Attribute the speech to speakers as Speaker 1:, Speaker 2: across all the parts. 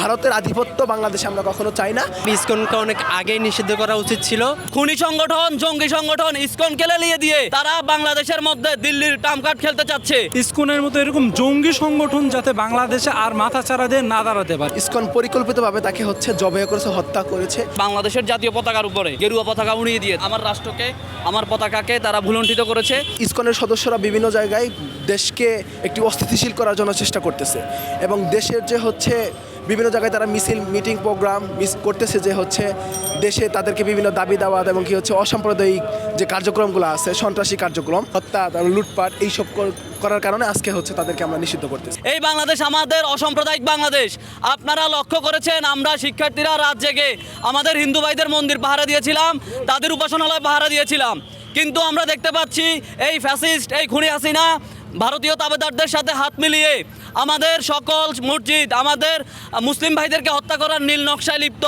Speaker 1: ভারতের আধিপত্য বাংলাদেশে আমরা কখনো চাই না।
Speaker 2: ইসকনকে অনেক আগেই নিষিদ্ধ করা উচিত ছিল।
Speaker 3: খুনি সংগঠন, জঙ্গি সংগঠন ইসকনকে লেলিয়ে দিয়ে তারা বাংলাদেশের মধ্যে দিল্লির টামকাট খেলতে চাচ্ছে।
Speaker 4: ইসকনের মতো এরকম জঙ্গি সংগঠন যাতে বাংলাদেশে আর মাথা চাড়া দিয়ে না দাঁড়াতে পারে।
Speaker 1: ইসকন পরিকল্পিতভাবে তাকে জবেহ করেছে, হত্যা করেছে।
Speaker 3: বাংলাদেশের জাতীয় পতাকার উপরে গেরুয়া পতাকা উড়িয়ে দিয়ে আমার রাষ্ট্রকে, আমার পতাকাকে তারা ভুলুণ্ঠিত করেছে।
Speaker 1: ইসকনের সদস্যরা বিভিন্ন জায়গায় দেশকে একটি অস্থিতিশীল করার জন্য চেষ্টা করতেছে এবং দেশের যে বিভিন্ন জায়গায় তারা মিছিল, মিটিং, প্রোগ্রাম করতেছে যে দেশে তাদেরকে বিভিন্ন দাবি দাওয়াত এবং অসাম্প্রদায়িক যে কার্যক্রমগুলো আছে, সন্ত্রাসী কার্যক্রম, হত্যা, লুটপাট, এইসব করার কারণে আজকে তাদেরকে আমরা নিষিদ্ধ করতেছি।
Speaker 3: এই বাংলাদেশ আমাদের অসাম্প্রদায়িক বাংলাদেশ। আপনারা লক্ষ্য করেছেন আমরা শিক্ষার্থীরা রাত জেগে আমাদের হিন্দু ভাইদের মন্দির পাহারা দিয়েছিলাম, তাদের উপাসনালয় পাহারা দিয়েছিলাম, কিন্তু আমরা দেখতে পাচ্ছি এই ফ্যাসিস্ট, এই খুনি হাসিনা ভারতীয় তাবেদারদের সাথে হাত মিলিয়ে আমাদের সকল মসজিদ, আমাদের মুসলিম ভাইদেরকে হত্যা করার নীল নকশায় লিপ্ত।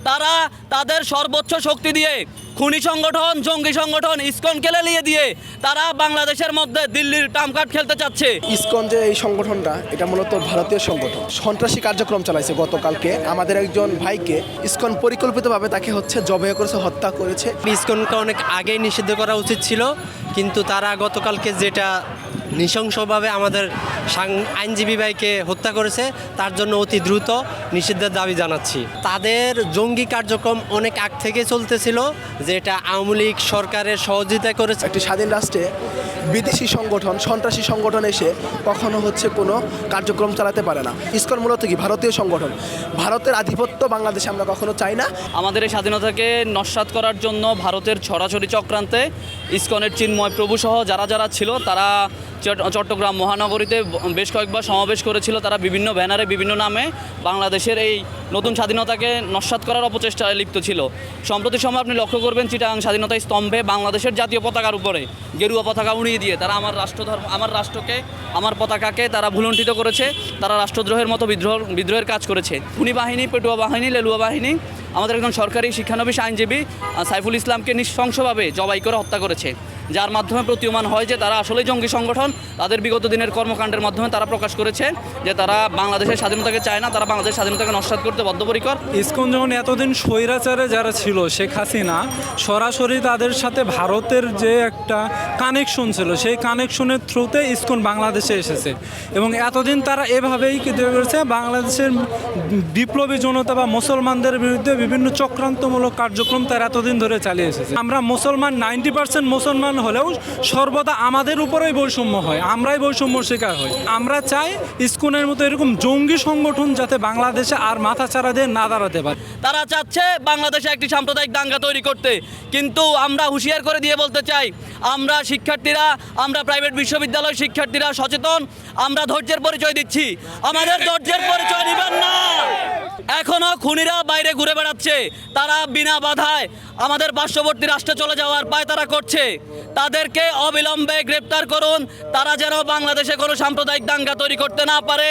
Speaker 3: তারা তাদের সর্বোচ্চ শক্তি দিয়ে খুনি সংগঠন, জঙ্গি সংগঠন ইসকনকে লেলিয়ে দিয়ে তারা বাংলাদেশের মধ্যে দিল্লির টামকাট খেলতে চাচ্ছে।
Speaker 1: ইসকন যে এই সংগঠনটা, এটা মূলত ভারতীয় সংগঠন। সন্ত্রাসী কার্যক্রম চালাইছে। গতকালকে আমাদের একজন ভাইকে ইসকন পরিকল্পিতভাবে তাকে জবেহ করেছে, হত্যা করেছে।
Speaker 2: ইসকনকে অনেক আগেই নিষিদ্ধ করা উচিত ছিল, কিন্তু তারা গতকালকে যেটা নৃশংসভাবে আমাদের আইনজীবী ভাইকে হত্যা করেছে, তার জন্য অতি দ্রুত নিষিদ্ধের দাবি জানাচ্ছি। তাদের জঙ্গি কার্যক্রম অনেক আগ থেকে চলতেছিল, যেটা আওয়ামী লীগ সরকারের সহযোগিতা করেছে।
Speaker 1: একটি স্বাধীন রাষ্ট্রে বিদেশি সংগঠন, সন্ত্রাসী সংগঠন এসে কখনো কোনো কার্যক্রম চালাতে পারে না। ইসকন মূলত কি ভারতীয় সংগঠন। ভারতের আধিপত্য বাংলাদেশে আমরা কখনো চাই না।
Speaker 3: আমাদের এই স্বাধীনতাকে নস্যাৎ করার জন্য ভারতের ছড়াছড়ি চক্রান্তে ইসকনের চিন্ময় প্রভু সহ যারা যারা ছিল তারা চট্টগ্রাম মহানগরীতে বেশ কয়েকবার সমাবেশ করেছিল। তারা বিভিন্ন ব্যানারে, বিভিন্ন নামে বাংলাদেশের এই নতুন স্বাধীনতাকে নস্যাৎ করার অপচেষ্টায় লিপ্ত ছিল। সম্প্রতি সময় আপনি লক্ষ্য করবেন চিটাগাং স্বাধীনতা স্তম্ভে বাংলাদেশের জাতীয় পতাকার উপরে গেরুয়া পতাকা উড়িয়ে দিয়ে তারা আমার রাষ্ট্রকে, আমার পতাকাকে তারা ভুলুণ্ঠিত করেছে। তারা রাষ্ট্রদ্রোহের মতো বিদ্রোহের কাজ করেছে। খুনি বাহিনী, পেটুয়া বাহিনী, লেলুয়া বাহিনী আমাদের একজন সরকারি শিক্ষানবিশ আইনজীবী সাইফুল ইসলামকে নৃশংসভাবে জবাই করে হত্যা করেছে, যার মাধ্যমে প্রতীয়মান হয় যে তারা আসলে জঙ্গি সংগঠন। তাদের বিগত দিনের কর্মকাণ্ডের মাধ্যমে তারা প্রকাশ করেছে যে তারা বাংলাদেশের স্বাধীনতাকে চায় না, তারা বাংলাদেশের স্বাধীনতাকে নস্যাৎ করতে বদ্ধপরিকর।
Speaker 4: ইসকন যখন এতদিন স্বৈরাচারে যারা ছিল, শেখ হাসিনা সরাসরি তাদের সাথে ভারতের যে একটা কানেকশন ছিল, সেই কানেকশনের থ্রুতে ইসকন বাংলাদেশে এসেছে এবং এতদিন তারা এভাবেই করেছে বাংলাদেশের বিপ্লবী জনতা বা মুসলমানদের বিরুদ্ধে বিভিন্ন চক্রান্তমূলক কার্যক্রম তারা এতদিন ধরে চালিয়ে এসেছে। আমরা মুসলমান 90% মুসলমান হলেও সর্বদা আমাদের উপরেই বৈষম্য হয়, আমরাই বৈষম্যর শিকার হই। আমরা চাই ইসকনের মতো এরকম জঙ্গি সংগঠন যাতে বাংলাদেশে আর মাথা চাড়া দিয়ে না দাঁড়াতে পারে।
Speaker 3: তারা চাচ্ছে বাংলাদেশে একটি সাম্প্রদায়িক দাঙ্গা তৈরি করতে, কিন্তু আমরা হুঁশিয়ার করে দিয়ে বলতে চাই আমরা শিক্ষার্থীরা, আমরা প্রাইভেট বিশ্ববিদ্যালয় শিক্ষার্থীরা সচেতন। আমরা ধৈর্যের পরিচয় দিচ্ছি, আমাদের ধৈর্যের পরিচয় দিবেন না। এখনো খুনিরা বাইরে ঘুরে বেড়াচ্ছে, তারা বিনা বাধায় আমাদের পার্শ্ববর্তী রাষ্ট্রে চলে যাওয়ার পায়তারা করছে। তাদেরকে অবিলম্বে গ্রেপ্তার করুন, তারা যেন বাংলাদেশে কোনো সাম্প্রদায়িক দাঙ্গা তৈরি করতে না পারে।